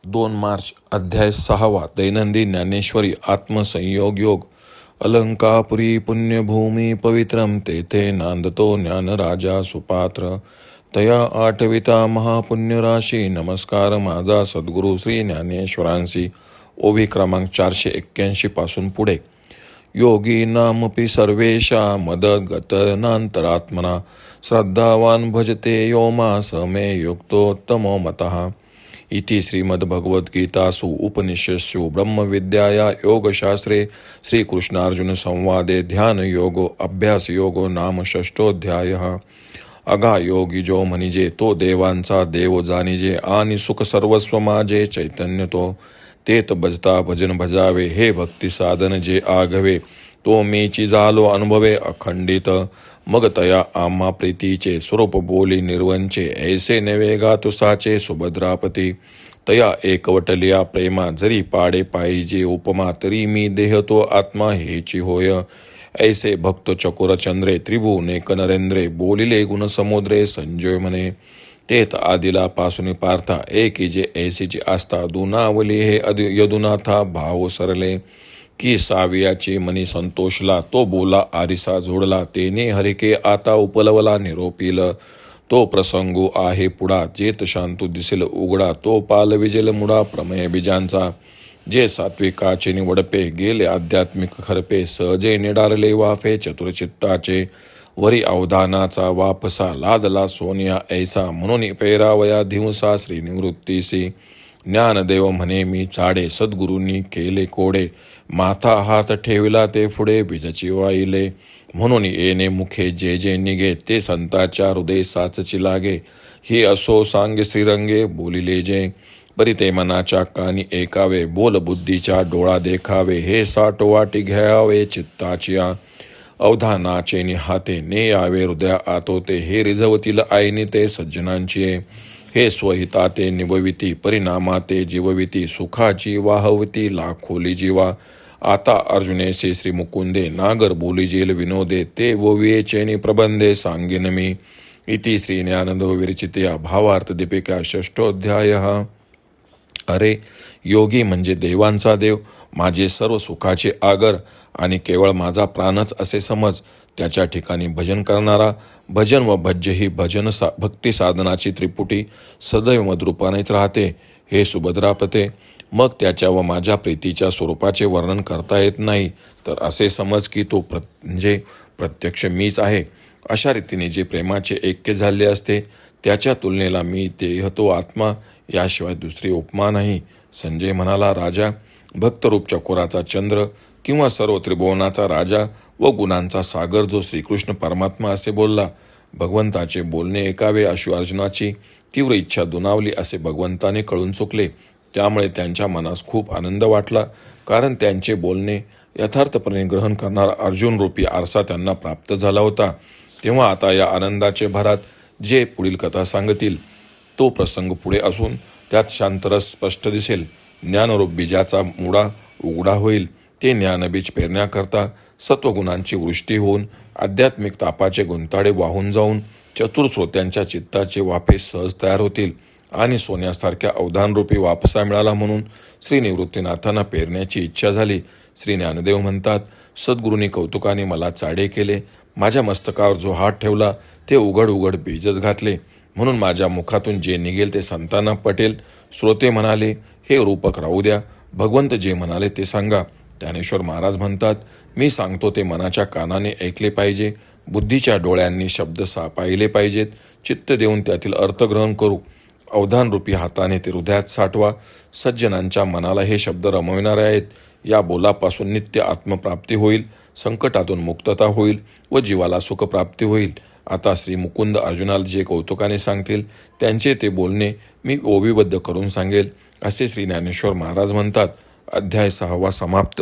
2 मार्च अध्याय 6 दैनंदिन ज्ञानेश्वरी आत्मसंयोग योग. अलंकापुरी पुण्यभूमी पवित्रम तेथे नांदतो ज्ञानराजा सुपात्र. तया आठविता महापुण्यराशी नमस्कार माझा सद्गुरू श्री ज्ञानेश्वरांसी. ओवी क्रमांक 481 पासून पुढे. योगी नामपि सर्वेशा मदगतनांतरात्मना श्रद्धावान भजते यो मास मे युक्तोत्तमो मतः. इति श्रीमद्भगवद्गीतासु उपनिषत्सु ब्रह्मविद्याया योगशास्त्रे श्रीकृष्णार्जुन संवादे ध्यान योगो अभ्यास योगो नाम षष्ठोध्यायः. अगा योगी जो म्हणिजे तो देवांचा देव जाणिजे आणि सुख सर्वस्व माझे चैतन्य तो. तेत भजता भजन भजावे हे भक्ती साधन जे आघवे तो मीची झालो अनुभवे अखंडित. मग तया आम्हा प्रीतीचे स्वरूप बोली निर्वंचे ऐसे नवे गातुसाचे सुभद्रापती. तया एकवटलिया प्रेमा जरी पाडे पाहिजे उपमा तरी मी देह तो आत्मा हेची होय. ऐसे भक्त चकोर चंद्रे त्रिभुवने कनरेंद्रे बोलिले गुण समुद्रे संजय म्हणे. तेत आदिला पासून पार्था एकी जे ऐसीची आस्था दुनावली हे यदुनाथा भाव सरले. की सावियाची मनी संतोषला तो बोला आरिसा जोडला तेने हरिके आता उपलवला निरोपील. तो प्रसंगू आहे पुढा जेत शांतू दिसेल उघडा तो पाल विजेल मुडा प्रमेय बीजांचा. जे सात्विकाचे निवडपे गेले आध्यात्मिक खरपे सहजे निडारले वाफे चतुरचित्ताचे. वरी अवधानाचा वापसा लादला सोनिया ऐसा म्हणून पैरावया धिवसा श्रीनिवृत्तीसी. ज्ञानदेव म्हणे मी चाडे सद्गुरूंनी केले कोडे माथा हात ठेविला ते पुढे बीजाची वाईले. म्हणून येणे मुखे जे जे निघे ते संताच्या हृदय साचची लागे. ही असो सांगे श्रीरंगे बोलिले जे परी ते मनाच्या कानी ऐकावे बोल बुद्धीच्या डोळा देखावे हे साठ वाटी घ्यावे चित्ताचिया. अवधानाचे निहाते ने यावे हृदया आतोते हे रिझवतील आईनी ते सज्जनांची. हे स्वहिताते निभविती परिणामाते जीवविती सुखाची वाहवती लाखोली जीवा. आता अर्जुनेसे श्री मुकुंदे नागर बोलिजेल विनोदे ते वोवियेचेनी प्रबंधे सांगेन मी. इति श्री ज्ञानदेव विरचितया भावार्थ दीपिका षष्ठोध्यायः. अरे योगी म्हणजे देवांचा देव माझे सर्व सुखाचे आगर आणि केवळ माझा प्राणच असे समज. त्याच्या ठिकाणी भजन करणारा भजन व भज्य ही भक्ती साधनाची त्रिपुटी सदैव मद्रूपानेच राहते. हे सुभद्रापते मग त्याच्या व माझ्या प्रीतीच्या स्वरूपाचे वर्णन करता येत नाही तर असे समज की तो म्हणजे प्रत्यक्ष मीच आहे. अशा रीतीने जे प्रेमाचे ऐक्य झाले असते त्याच्या तुलनेला मी देह तो आत्मा याशिवाय दुसरी उपमा नाही. संजय म्हणाला राजा भक्तरूप चकोराचा चंद्र किंवा सर्व त्रिभुवनाचा राजा व गुणांचा सागर जो श्रीकृष्ण परमात्मा असे बोलला. भगवंताचे बोलणे ऐकावे अशी अर्जुनाची तीव्र इच्छा दुनावली असे भगवंताने कळून चुकले. त्यामुळे त्यांच्या मनास खूप आनंद वाटला कारण त्यांचे बोलणे यथार्थपणे ग्रहण करणारा अर्जुन रूपी आरसा त्यांना प्राप्त झाला होता. तेव्हा आता या आनंदाचे भरात जे पुढील कथा सांगतील तो प्रसंग पुढे असून त्यात शांतरस स्पष्ट दिसेल. ज्ञानरूप बीजाचा मुळा उघडा होईल. ते ज्ञानबीज पेरण्याकरता सत्वगुणांची वृष्टी होऊन आध्यात्मिक तापाचे गुंताडे वाहून जाऊन चतुर श्रोत्यांच्या चित्ताचे वाफे सहज तयार होतील आणि सोन्यासारख्या अवधानरूपी वापसा मिळाला म्हणून श्री निवृत्तीनाथांना पेरण्याची इच्छा झाली. श्री ज्ञानदेव म्हणतात सद्गुरूंनी कौतुकाने मला चाडे केले. माझ्या मस्तकावर जो हात ठेवला ते उघड उघड बीजच घातले म्हणून माझ्या मुखातून जे निघेल ते संतांना पटेल. श्रोते म्हणाले हे रूपक राहू द्या भगवंत जे म्हणाले ते सांगा. ज्ञानेश्वर महाराज म्हणतात मी सांगतो ते मनाच्या कानाने ऐकले पाहिजे. बुद्धीच्या डोळ्यांनी शब्द पाहिले पाहिजेत. चित्त देऊन त्यातील अर्थ ग्रहण करू. अवधानरूपी हाताने ते हृदयात साठवा. सज्जनांच्या मनाला हे शब्द रमविणारे आहेत. या बोलापासून नित्य आत्मप्राप्ती होईल. संकटातून मुक्तता होईल व जीवाला सुखप्राप्ती होईल. आता श्री मुकुंद अर्जुनाला जे कौतुकाने सांगतील त्यांचे ते बोलणे मी ओवीबद्ध करून सांगेल असे श्री ज्ञानेश्वर महाराज म्हणतात. अध्याय 6 समाप्त.